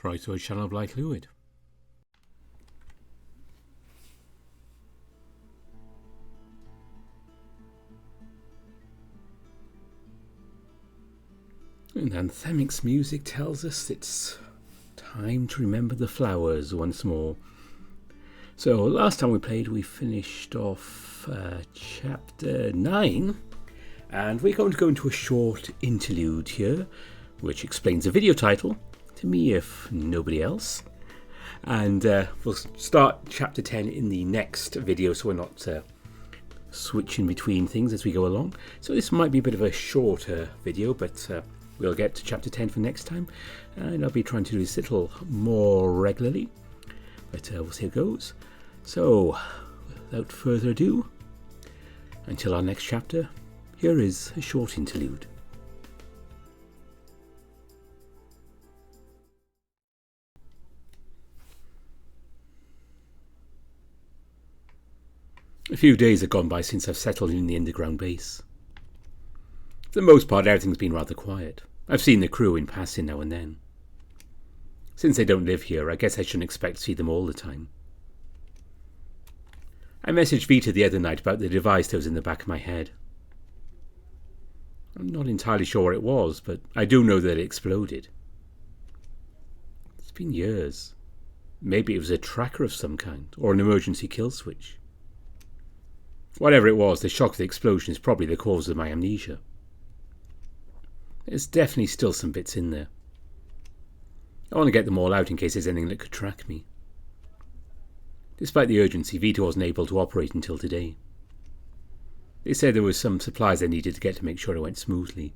Right to a channel of light fluid. And anthemics music tells us it's time to remember the flowers once more. So last time we played, we finished off chapter 9, and we're going to go into a short interlude here, which explains the video title, to me if nobody else. And we'll start chapter 10 in the next video, so we're not switching between things as we go along. So this might be a bit of a shorter video, but we'll get to chapter 10 for next time, and I'll be trying to do this a little more regularly, but we'll see how it goes. So without further ado, until our next chapter, here is a short interlude. A few days have gone by since I've settled in the underground base. For the most part, everything's been rather quiet. I've seen the crew in passing now and then. Since they don't live here, I guess I shouldn't expect to see them all the time. I messaged Vita the other night about the device that was in the back of my head. I'm not entirely sure what it was, but I do know that it exploded. It's been years. Maybe it was a tracker of some kind, or an emergency kill switch. Whatever it was, the shock of the explosion is probably the cause of my amnesia. There's definitely still some bits in there. I want to get them all out in case there's anything that could track me. Despite the urgency, Vita wasn't able to operate until today. They said there was some supplies I needed to get to make sure it went smoothly.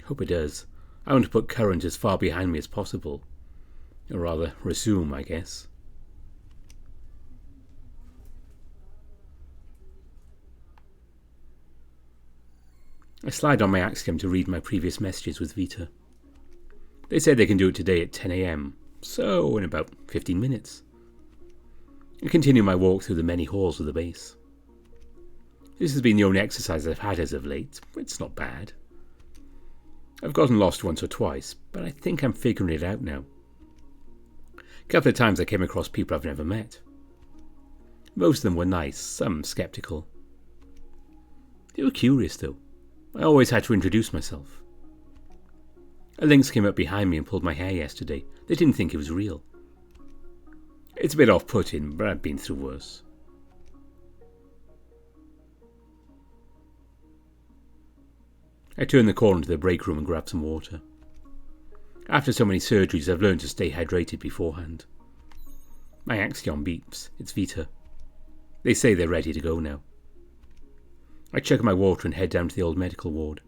Hope it does. I want to put current as far behind me as possible. Or rather, resume, I guess. I slide on my Axiom to read my previous messages with Vita. They said they can do it today at 10 AM, so in about 15 minutes. I continue my walk through the many halls of the base. This has been the only exercise I've had as of late. It's not bad. I've gotten lost once or twice, but I think I'm figuring it out now. A couple of times I came across people I've never met. Most of them were nice, some sceptical. They were curious though. I always had to introduce myself. A lynx came up behind me and pulled my hair yesterday. They didn't think it was real. It's a bit off-putting, but I've been through worse. I turn the corner to the break room and grab some water. After so many surgeries, I've learned to stay hydrated beforehand. My Axiom beeps. It's Vita. They say they're ready to go now. I chug my water and head down to the old medical ward.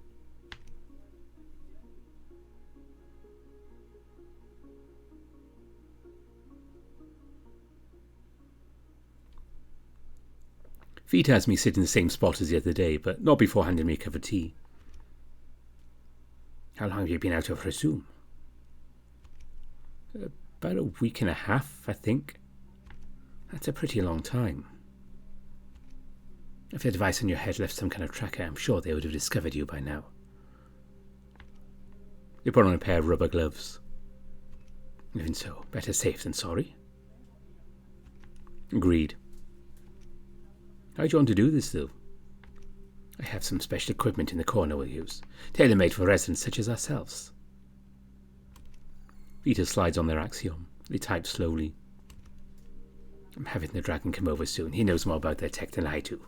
Vita has me sit in the same spot as the other day, but not before handing me a cup of tea. How long have you been out of resume? About a week and a half, I think. That's a pretty long time. If the device on your head left some kind of tracker, I'm sure they would have discovered you by now. They put on a pair of rubber gloves. Even so, better safe than sorry. Agreed. How do you want to do this, though? I have some special equipment in the corner we'll use, tailor-made for residents such as ourselves. Vita slides on their Axiom. They type slowly. I'm having the dragon come over soon. He knows more about their tech than I do.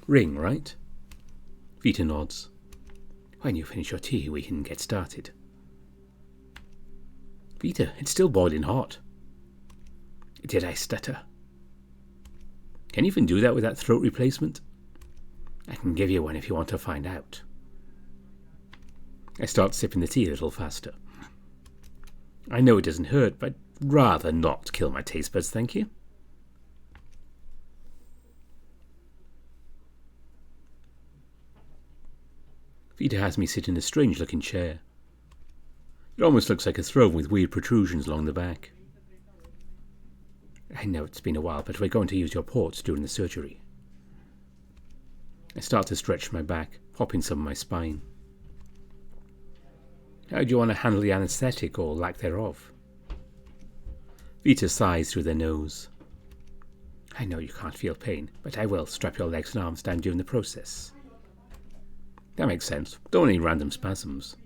Ring, right? Vita nods. When you finish your tea, we can get started. Vita, it's still boiling hot. Did I stutter? Can you even do that with that throat replacement? I can give you one if you want to find out. I start sipping the tea a little faster. I know it doesn't hurt, but I'd rather not kill my taste buds, thank you. Vita has me sit in a strange-looking chair. It almost looks like a throne with weird protrusions along the back. I know it's been a while, but we're going to use your ports during the surgery. I start to stretch my back, hopping some of my spine. How do you want to handle the anaesthetic or lack thereof? Vita sighs through their nose. I know you can't feel pain, but I will strap your legs and arms down during the process. That makes sense. Don't want any random spasms.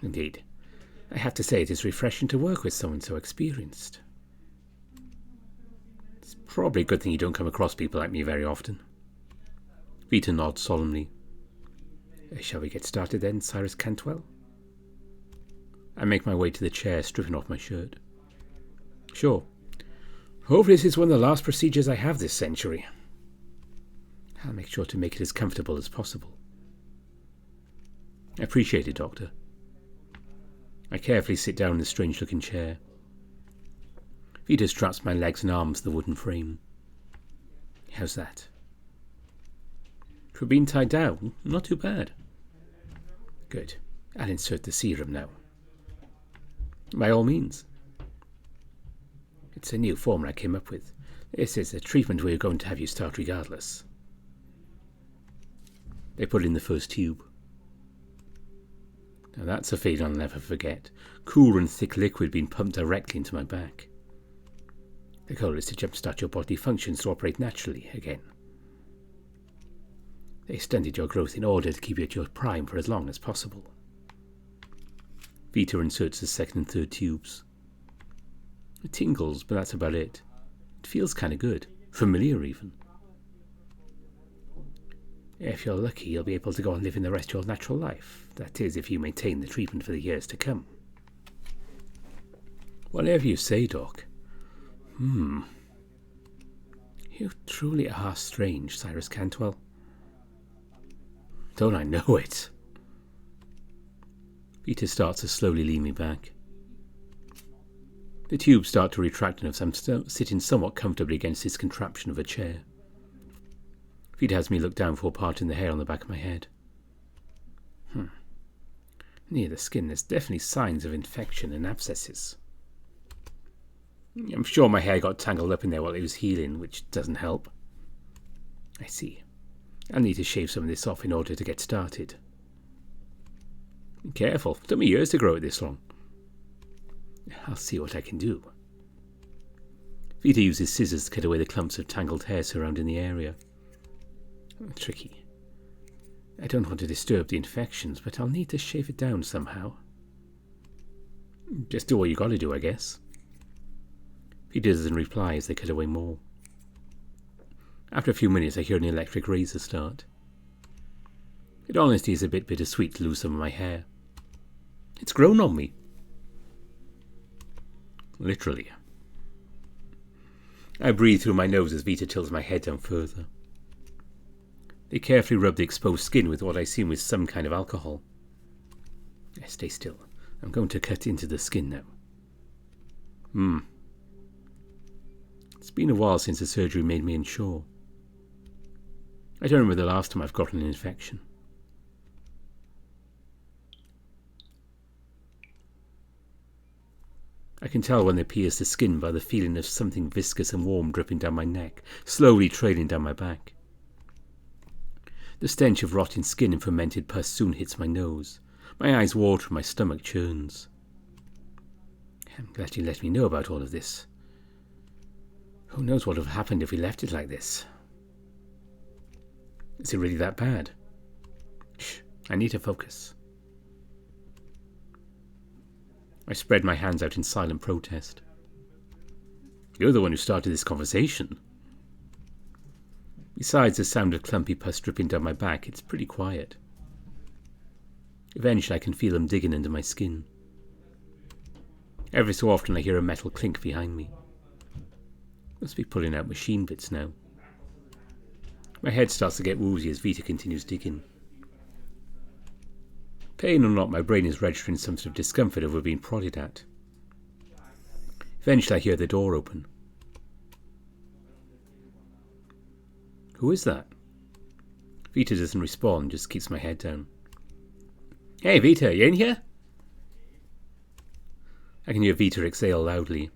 Indeed. I have to say it is refreshing to work with someone so experienced. It's probably a good thing you don't come across people like me very often. Vita nods solemnly. Shall we get started then, Cyrus Cantwell? I make my way to the chair, stripping off my shirt. Sure. Hopefully this is one of the last procedures I have this century. I'll make sure to make it as comfortable as possible. I appreciate it, Doctor. I carefully sit down in the strange-looking chair. Vita straps my legs and arms to the wooden frame. How's that? For being tied down, not too bad. Good. I'll insert the serum now. By all means. It's a new formula I came up with. This is a treatment we're going to have you start regardless. They put in the first tube. Now that's a feeling I'll never forget. Cool and thick liquid being pumped directly into my back. The goal is to jumpstart your body functions to operate naturally again. They stunted your growth in order to keep you at your prime for as long as possible. Vita inserts the second and third tubes. It tingles, but that's about it. It feels kind of good. Familiar, even. If you're lucky, you'll be able to go on living the rest of your natural life. That is, if you maintain the treatment for the years to come. Whatever you say, Doc. You truly are strange, Cyrus Cantwell. Don't I know it? Vita starts to slowly lean me back. The tubes start to retract enough so I'm sitting somewhat comfortably against this contraption of a chair. Vita has me look down for parting the hair on the back of my head. Near the skin there's definitely signs of infection and abscesses. I'm sure my hair got tangled up in there while it was healing, which doesn't help. I see. I'll need to shave some of this off in order to get started. Be careful, it took me years to grow it this long. I'll see what I can do. Vita uses scissors to cut away the clumps of tangled hair surrounding the area. Tricky. I don't want to disturb the infections, but I'll need to shave it down somehow. Just do what you gotta do, I guess. Vita doesn't reply as they cut away more. After a few minutes, I hear an electric razor start. In honesty, it's a bit bittersweet to lose some of my hair. It's grown on me. Literally. I breathe through my nose as Vita tilts my head down further. They carefully rub the exposed skin with what I assume is some kind of alcohol. Stay still. I'm going to cut into the skin now. It's been a while since the surgery made me unsure. I don't remember the last time I've gotten an infection. I can tell when they pierce the skin by the feeling of something viscous and warm dripping down my neck, slowly trailing down my back. The stench of rotting skin and fermented pus soon hits my nose. My eyes water and my stomach churns. I'm glad you let me know about all of this. Who knows what would have happened if we left it like this? Is it really that bad? Shh, I need to focus. I spread my hands out in silent protest. You're the one who started this conversation. Besides the sound of clumpy pus dripping down my back, it's pretty quiet. Eventually I can feel them digging under my skin. Every so often I hear a metal clink behind me. Must be pulling out machine bits now. My head starts to get woozy as Vita continues digging. Pain or not, my brain is registering some sort of discomfort over being prodded at. Eventually I hear the door open. Who is that? Vita doesn't respond, just keeps my head down. Hey Vita, you in here? I can hear Vita exhale loudly.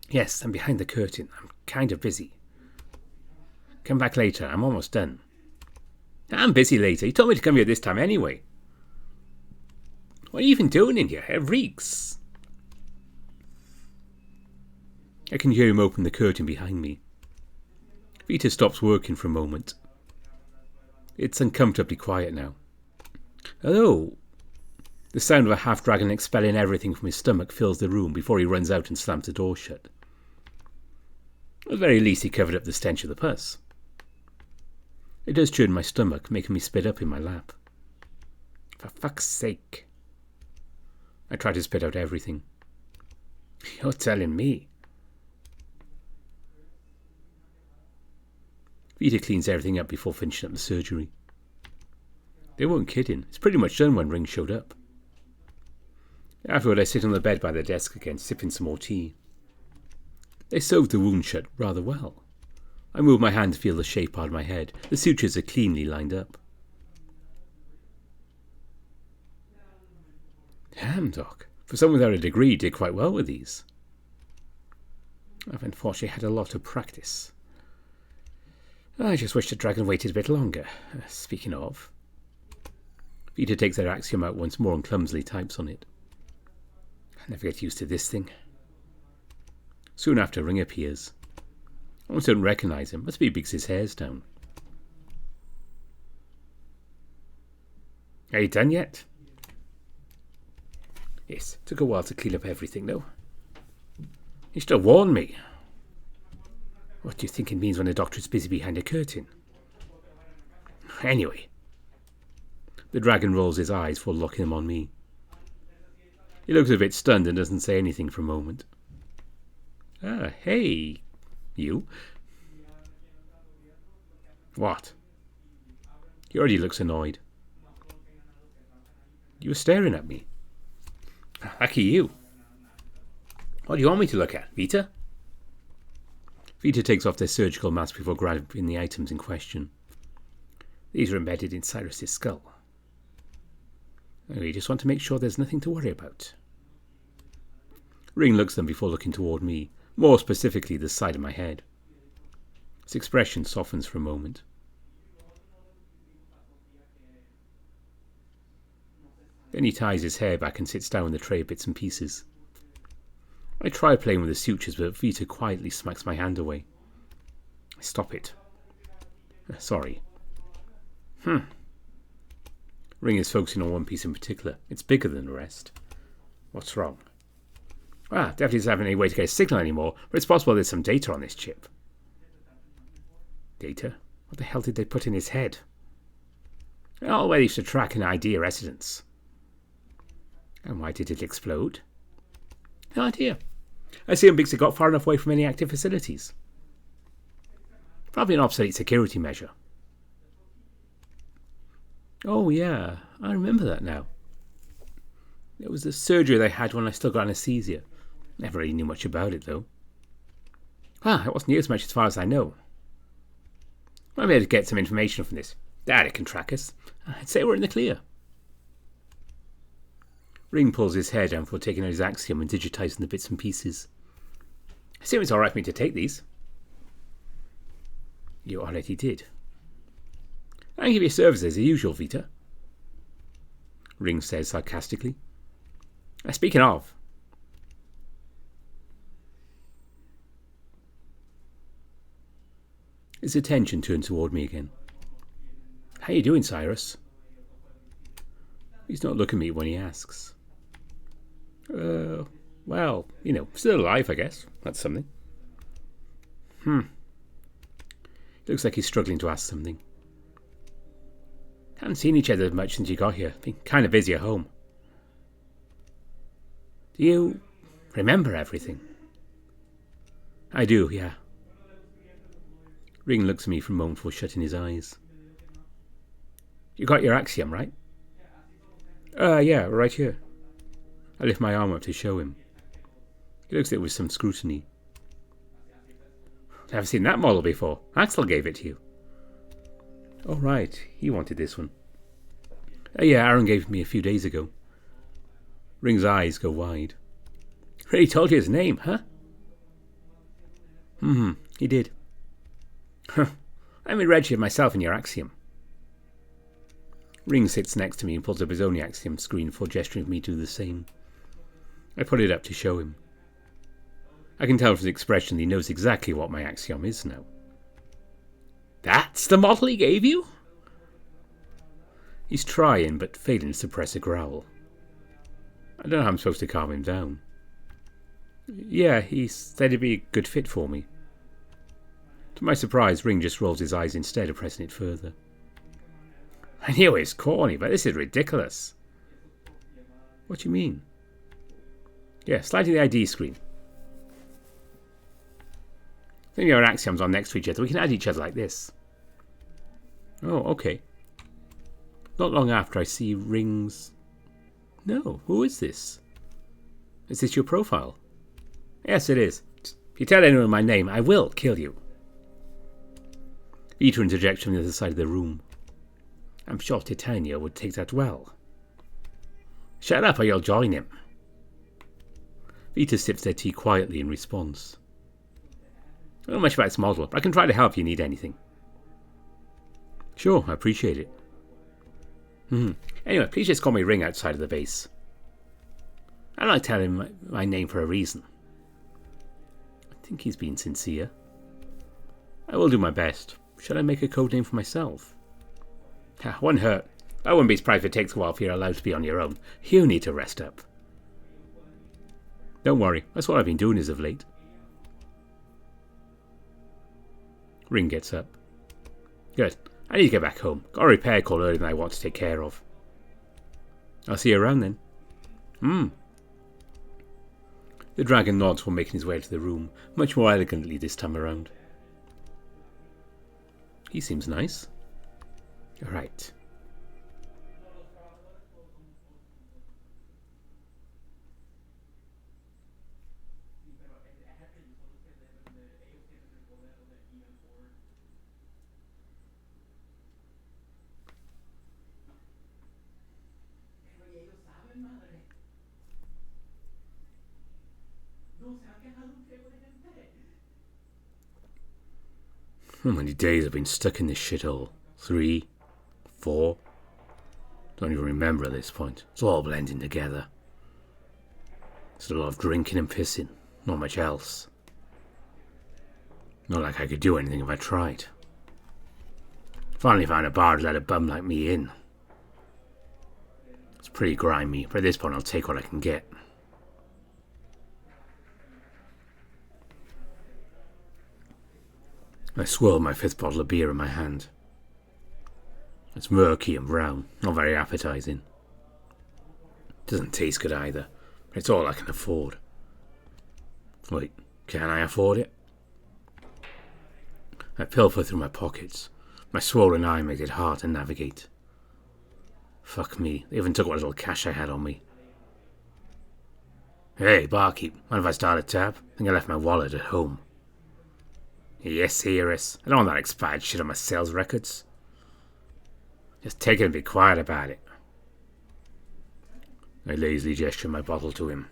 Yes, I'm behind the curtain. I'm kind of busy. Come back later, I'm almost done. I'm busy later. You told me to come here this time anyway. What are you even doing in here? It reeks. I can hear him open the curtain behind me. Vita stops working for a moment. It's uncomfortably quiet now. Hello. The sound of a half-dragon expelling everything from his stomach fills the room before he runs out and slams the door shut. At the very least, he covered up the stench of the pus. It does churn my stomach, making me spit up in my lap. For fuck's sake. I try to spit out everything. You're telling me. Vita cleans everything up before finishing up the surgery. They weren't kidding. It's pretty much done when Ring showed up. Afterward, I sit on the bed by the desk again, sipping some more tea. They sewed the wound shut rather well. I move my hand to feel the shape part of my head. The sutures are cleanly lined up. Damn, Doc. For someone without a degree, you did quite well with these. I've unfortunately had a lot of practice. I just wish the dragon waited a bit longer. Speaking of... Vita takes her axiom out once more and clumsily types on it. I never get used to this thing. Soon after, Ring appears. I almost don't recognise him. Must be because his hair's down. Are you done yet? Yes, took a while to clean up everything, though. You should have warned me. What do you think it means when the doctor is busy behind a curtain? Anyway. The dragon rolls his eyes before locking them on me. He looks a bit stunned and doesn't say anything for a moment. Ah, hey, you. What? He already looks annoyed. You were staring at me. Lucky you. What do you want me to look at, Vita? Vita takes off their surgical mask before grabbing the items in question. These are embedded in Cyrus's skull. We just want to make sure there's nothing to worry about. Ring looks at them before looking toward me, more specifically the side of my head. His expression softens for a moment. Then he ties his hair back and sits down on the tray of bits and pieces. I try playing with the sutures, but Vita quietly smacks my hand away. Stop it. Sorry. Ring is focusing on one piece in particular. It's bigger than the rest. What's wrong? Definitely doesn't have any way to get a signal anymore, but it's possible there's some data on this chip. Data? What the hell did they put in his head? Oh, well, he used to track an ID residence. And why did it explode? No idea. I assume because it got far enough away from any active facilities. Probably an obsolete security measure. Oh yeah, I remember that now. It was the surgery they had when I still got anesthesia. Never really knew much about it, though. It wasn't used much as far as I know. I may have to get some information from this. It can track us. I'd say we're in the clear. Ring pulls his hair down before taking out his axiom and digitising the bits and pieces. I assume it's alright for me to take these. You already did. I can give you services as usual, Vita. Ring says sarcastically. Speaking of. His attention turns toward me again. How you doing, Cyrus? He's not looking at me when he asks. Well, still alive, I guess. That's something. Looks like he's struggling to ask something. Haven't seen each other much since you got here. Been kind of busy at home. Do you remember everything? I do, yeah. Ring looks at me for a moment before shutting his eyes. You got your axiom, right? Yeah, right here. I lift my arm up to show him. He looks at it with some scrutiny. Never seen that model before. Axel gave it to you. Oh, right. He wanted this one. Yeah, Aaron gave it me a few days ago. Ring's eyes go wide. Really told you his name, huh? He did. I'm read you myself in your axiom. Ring sits next to me and pulls up his own axiom screen before gesturing for me to do the same. I put it up to show him. I can tell from his expression that he knows exactly what my axiom is now. That's the model he gave you? He's trying, but failing to suppress a growl. I don't know how I'm supposed to calm him down. Yeah, he said it'd be a good fit for me. To my surprise, Ring just rolls his eyes instead of pressing it further. I knew it was corny, but this is ridiculous. What do you mean? Yeah, slide to the ID screen. Think our axioms are next to each other. We can add each other like this. Oh, okay. Not long after, I see Ring's... No, who is this? Is this your profile? Yes, it is. If you tell anyone my name, I will kill you. Vita interjects from the other side of the room. I'm sure Titania would take that well. Shut up or you'll join him. Vita sips their tea quietly in response. I don't know much about this model, but I can try to help if you need anything. Sure, I appreciate it. Anyway, please just call me Ring outside of the base. I don't like telling him my name for a reason. I think he's being sincere. I will do my best. Should I make a code name for myself? One hurt. I wouldn't be surprised if it takes a while for you allowed to be on your own. You need to rest up. Don't worry, that's what I've been doing as of late. Ring gets up. Good. I need to get back home. Got a repair call earlier than I want to take care of. I'll see you around then. The dragon nods while making his way to the room, much more elegantly this time around. He seems nice. Right. How many days I've been stuck in this shithole? 3, 4? Don't even remember at this point. It's all blending together. It's a lot of drinking and pissing. Not much else. Not like I could do anything if I tried. Finally found a bar to let a bum like me in. It's pretty grimy, but at this point I'll take what I can get. I swirl my 5th bottle of beer in my hand. It's murky and brown, not very appetizing. Doesn't taste good either, but it's all I can afford. Wait, can I afford it? I pilfer through my pockets. My swollen eye makes it hard to navigate. Fuck me, they even took what little cash I had on me. Hey, barkeep, mind if I start a tab? I think I left my wallet at home. Yes, Cyrus. I don't want that expired shit on my sales records. Just take it and be quiet about it. I lazily gesture my bottle to him.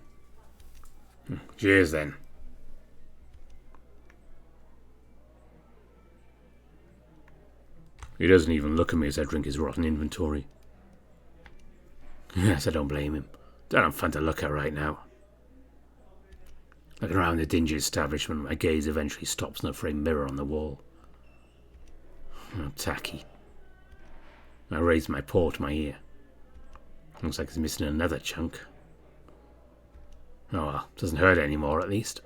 Cheers, then. He doesn't even look at me as I drink his rotten inventory. Yes, I don't blame him. Don't have fun to look at right now. Looking around the dingy establishment, my gaze eventually stops on a framed mirror on the wall. Oh, tacky. I raise my paw to my ear. Looks like it's missing another chunk. Oh well, doesn't hurt anymore at least.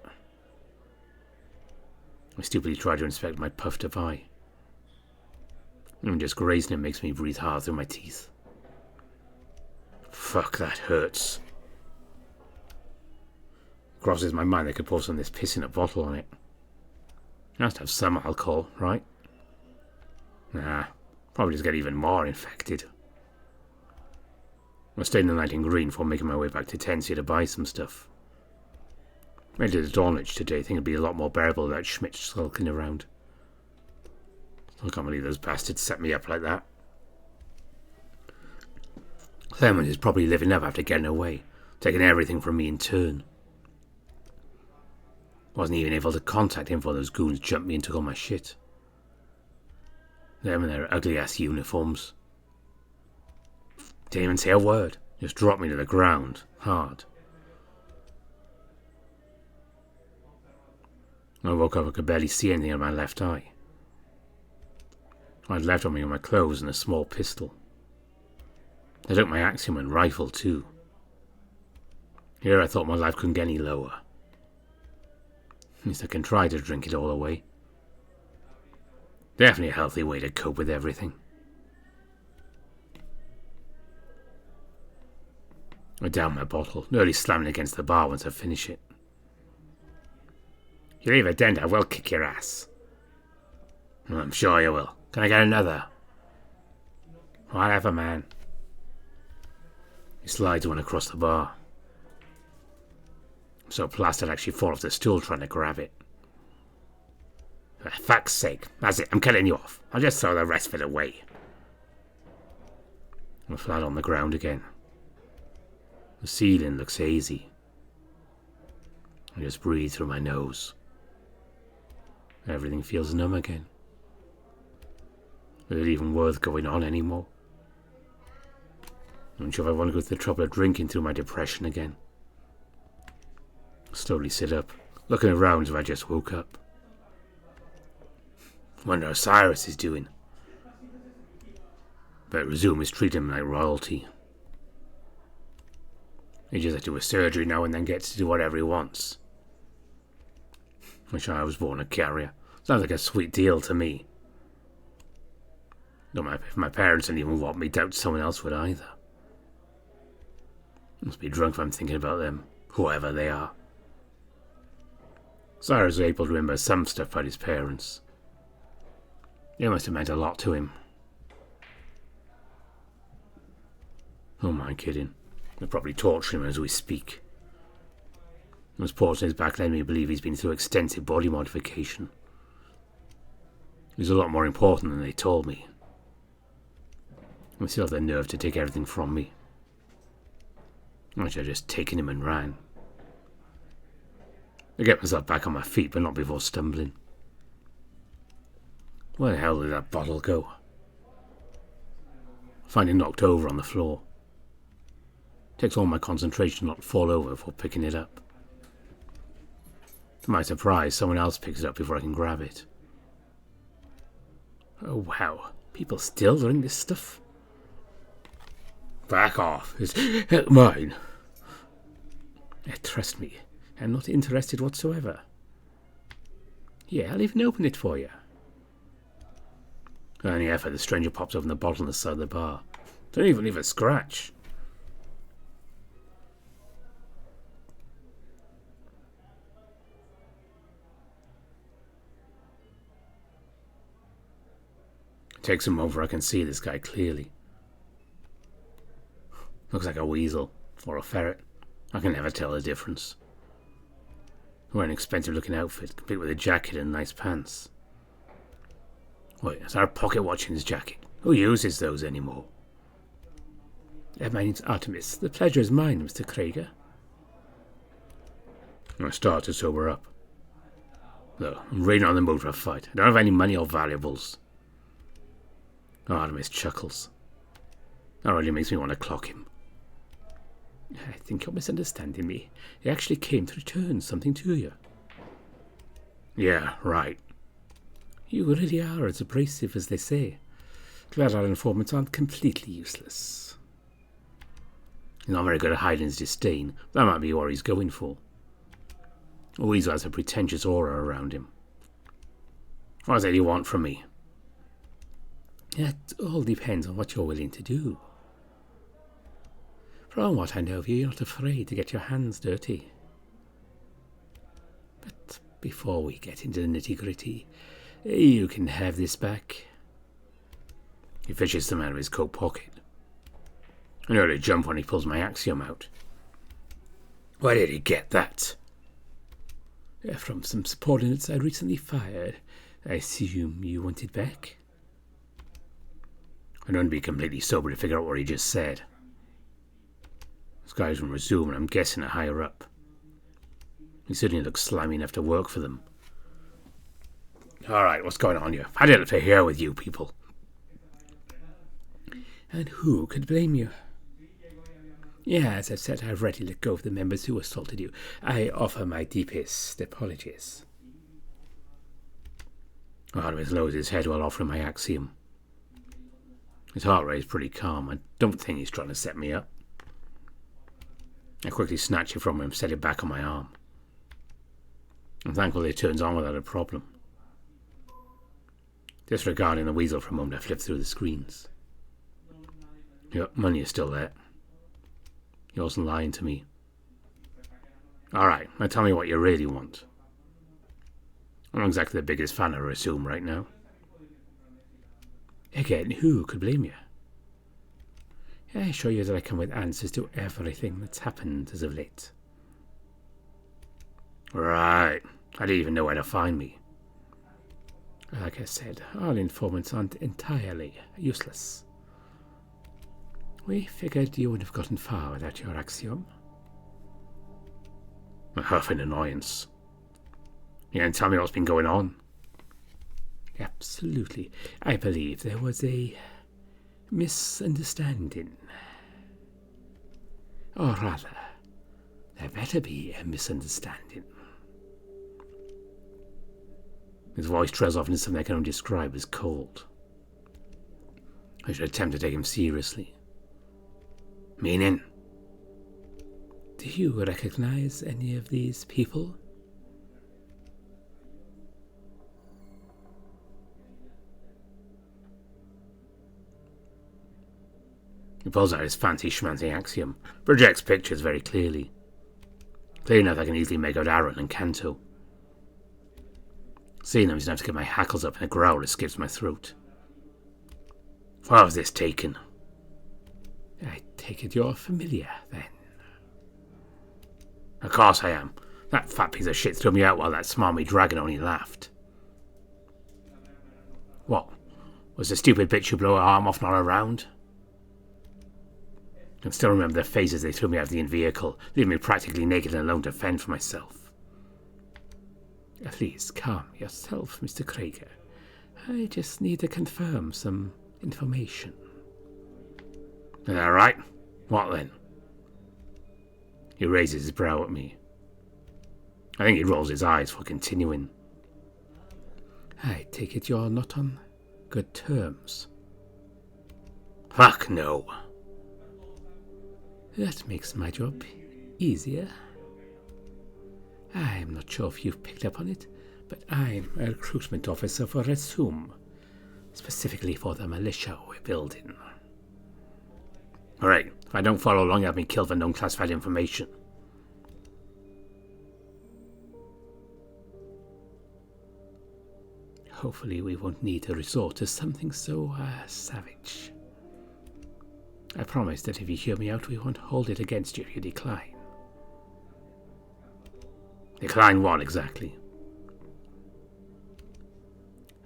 I stupidly try to inspect my puffed up eye. Even just grazing it makes me breathe hard through my teeth. Fuck, that hurts. Crosses my mind they could pour some of this piss in a bottle on it. It has to have some alcohol, right? Nah, probably just get even more infected. I stayed the night in Green before making my way back to Tensia to buy some stuff. Made it to Dornage today, think it'd be a lot more bearable without Schmidt skulking around. I can't believe those bastards set me up like that. Clement is probably living up after getting away, taking everything from me in turn. Wasn't even able to contact him before those goons jumped me and took all my shit. Them and their ugly-ass uniforms. Didn't even say a word. Just dropped me to the ground, hard. I woke up, I could barely see anything in my left eye. I'd left on me my clothes and a small pistol. They took my axiom and rifle too. Here I thought my life couldn't get any lower. At least I can try to drink it all away. Definitely a healthy way to cope with everything. I downed my bottle, nearly slamming against the bar once I finish it. You leave a dent, I will kick your ass. I'm sure you will. Can I get another? Whatever, man. He slides one across the bar. I'm so plastered I actually fall off the stool trying to grab it. For fuck's sake. That's it, I'm cutting you off. I'll just throw the rest of it away. I'm flat on the ground again. The ceiling looks hazy. I just breathe through my nose. Everything feels numb again. Is it even worth going on anymore? I'm not sure if I want to go through the trouble of drinking through my depression again. I slowly sit up, looking around as if I just woke up. Wonder how Cyrus is doing. But resume is treating him like royalty. He just had to do a surgery now and then gets to do whatever he wants. Wish I was born a carrier. Sounds like a sweet deal to me. No matter if my parents didn't even want me, doubt someone else would either. Must be drunk if I'm thinking about them, whoever they are. Cyrus was able to remember some stuff about his parents. They must have meant a lot to him. Oh, my kidding. They're probably torturing him as we speak. Those ports on his back led me to believe he's been through extensive body modification. He's a lot more important than they told me. They still have the nerve to take everything from me. I should have just taken him and ran. I get myself back on my feet, but not before stumbling. Where the hell did that bottle go? I find it knocked over on the floor. It takes all my concentration not to fall over before picking it up. To my surprise, someone else picks it up before I can grab it. Oh wow, people still doing this stuff? Back off, it's mine. Trust me, I'm not interested whatsoever. Yeah, I'll even open it for you. Without any effort, the stranger pops open the bottle on the side of the bar. Don't even leave a scratch. Takes him over, I can see this guy clearly. Looks like a weasel, or a ferret. I can never tell the difference. Wearing an expensive looking outfit, complete with a jacket and nice pants. Wait, is there a pocket watch in his jacket? Who uses those anymore? My name's Artemis. The pleasure is mine, Mr. Krieger. I start to sober up. Though, I'm really not in the mood for a fight. I don't have any money or valuables. Artemis chuckles. That really makes me want to clock him. I think you're misunderstanding me. He actually came to return something to you. Yeah, right. You really are as abrasive as they say. Glad our informants aren't completely useless. He's not very good at hiding his disdain. That might be what he's going for. A weasel has a pretentious aura around him. What is it you want from me? It all depends on what you're willing to do. From what I know of you, you're not afraid to get your hands dirty. But before we get into the nitty-gritty, you can have this back. He fishes them out of his coat pocket. I nearly jump when he pulls my axiom out. Where did he get that? From some subordinates I recently fired. I assume you want it back? I don't be completely sober to figure out what he just said. This guy's from Resume, and I'm guessing a higher up. He certainly looks slimy enough to work for them. Alright, what's going on here? I didn't play here with you people. And who could blame you? Yeah, as I've said, I've already let go of the members who assaulted you. I offer my deepest apologies. Cyrus lowered his head while offering my axiom. His heart rate is pretty calm. I don't think he's trying to set me up. I quickly snatch it from him and set it back on my arm. I'm thankful it turns on without a problem. Disregarding the weasel for a moment, I flip through the screens. Your money is still there. He wasn't lying to me. Alright, now tell me what you really want. I'm not exactly the biggest fan, I assume, right now. Again, who could blame you? I assure you that I come with answers to everything that's happened as of late. Right. I didn't even know where to find me. Like I said, all informants aren't entirely useless. We figured you wouldn't have gotten far without your axiom. A huffing annoyance. You can tell me what's been going on? Absolutely. I believe there was a misunderstanding. Or rather, there better be a misunderstanding. His voice trails off into something I can only describe as cold. I should attempt to take him seriously. Meaning? Do you recognize any of these people? He pulls out his fancy schmancy axiom, projects pictures very clearly. Clear enough I can easily make out Aaron and Kanto. Seeing them is enough to get my hackles up and a growl escapes my throat. Where was this taken? I take it you're familiar, then. Of course I am. That fat piece of shit threw me out while that smarmy dragon only laughed. What? Was the stupid bitch who blew her arm off not around? I can still remember their faces they threw me out of the in-vehicle, leaving me practically naked and alone to fend for myself. Please calm yourself, Mr. Krieger. I just need to confirm some information. Is that right? What then? He raises his brow at me. I think he rolls his eyes for continuing. I take it you're not on good terms. Fuck no. That makes my job easier. I'm not sure if you've picked up on it, but I'm a recruitment officer for Resum, specifically for the militia we're building. Alright, if I don't follow along, I'll be killed for non-classified information. Hopefully we won't need to resort to something so savage. I promise that if you hear me out, we won't hold it against you if you decline. Decline what, exactly?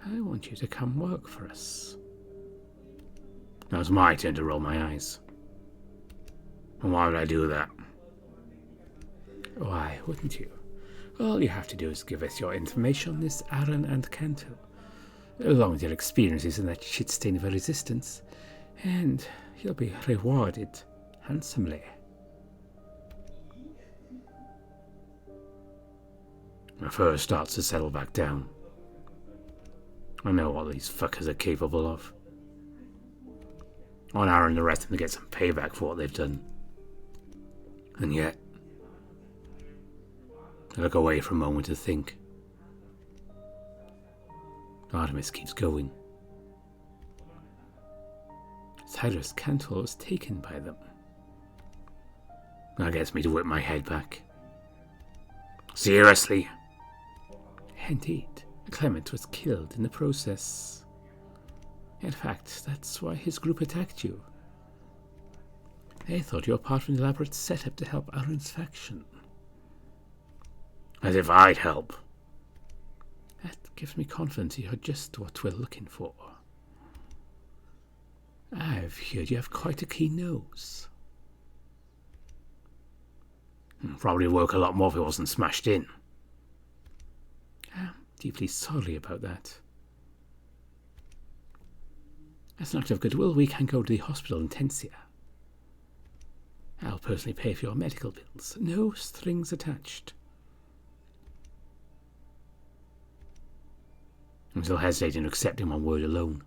I want you to come work for us. Now it's my turn to roll my eyes. And why would I do that? Why wouldn't you? All you have to do is give us your information on this Aaron and Kanto, along with your experiences in that shit stain of a resistance, and you'll be rewarded handsomely. My fur starts to settle back down. I know what these fuckers are capable of. I want Aaron and the rest of them to get some payback for what they've done. And yet, I look away for a moment to think. Artemis keeps going. Cyrus Cantor was taken by them. That gets me to whip my head back. Seriously? Indeed, Clement was killed in the process. In fact, that's why his group attacked you. They thought you were part of an elaborate setup to help Aaron's faction. As if I'd help. That gives me confidence you're just what we're looking for. I've heard you have quite a keen nose. Probably work a lot more if it wasn't smashed in. I'm deeply sorry about that. As an act of goodwill, we can go to the hospital in Tensia. Help personally pay for your medical bills. No strings attached. I'm still hesitating to accept him on word alone.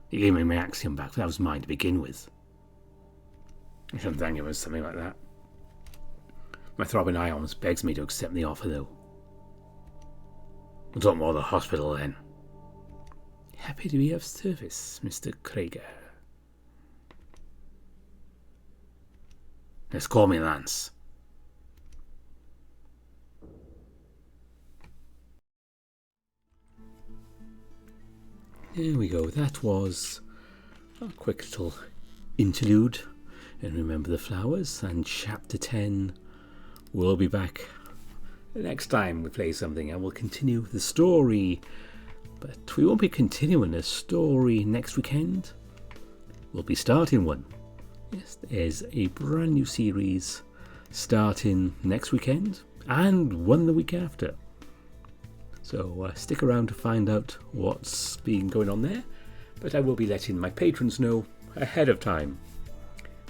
He gave me my axiom back, but that was mine to begin with. I shouldn't thank him for something like that. My throbbing ions begs me to accept the offer, though. We'll talk more at the hospital then. Happy to be of service, Mr. Krieger. Let's call me Lance. There we go. That was a quick little interlude in Remember the Flowers, and Chapter 10 will be back the next time we play something, and we'll continue the story. But we won't be continuing the story next weekend. We'll be starting one. Yes, there's a brand new series starting next weekend and one the week after. So stick around to find out what's been going on there. But I will be letting my patrons know ahead of time.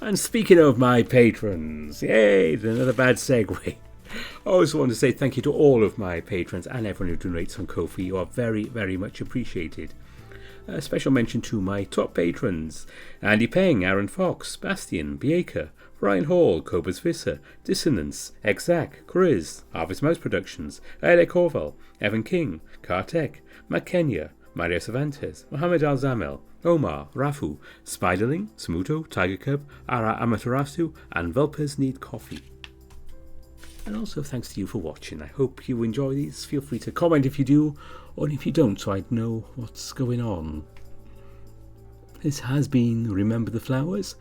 And speaking of my patrons, yay, another bad segue. I also want to say thank you to all of my patrons and everyone who donates on Ko-fi. You are very, very much appreciated. A special mention to my top patrons: Andy Peng, Aaron Fox, Bastian, Bieka, Ryan Hall, Cobus Visser, Dissonance, Exact, Chris, Harvest Mouse Productions, Alec Orval, Evan King, Kartek, Matt Kenya, Mario Cervantes, Mohammed Al-Zamel, Omar, Rafu, Spiderling, Smuto, Tiger Cub, Ara Amaterasu, and Velpers Need Coffee. And also thanks to you for watching. I hope you enjoy these. Feel free to comment if you do, or if you don't, so I'd know what's going on. This has been Remember the Flowers.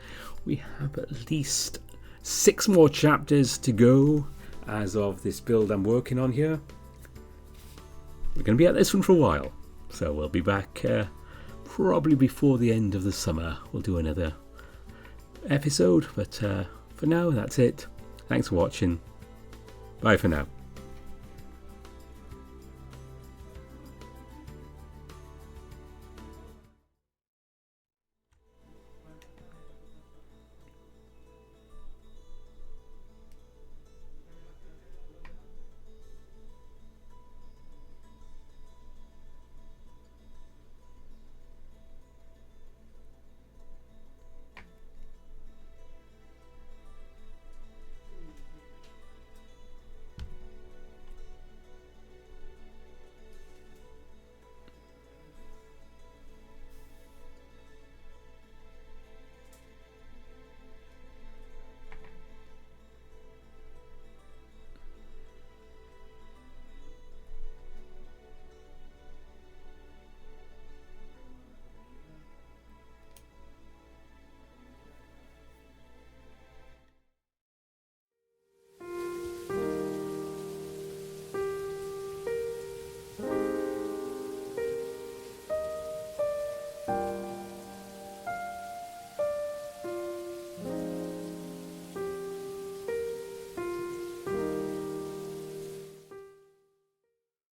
We have at least 6 more chapters to go as of this build I'm working on here. We're going to be at this one for a while, so we'll be back probably before the end of the summer. We'll do another episode, but for now, that's it. Thanks for watching. Bye for now.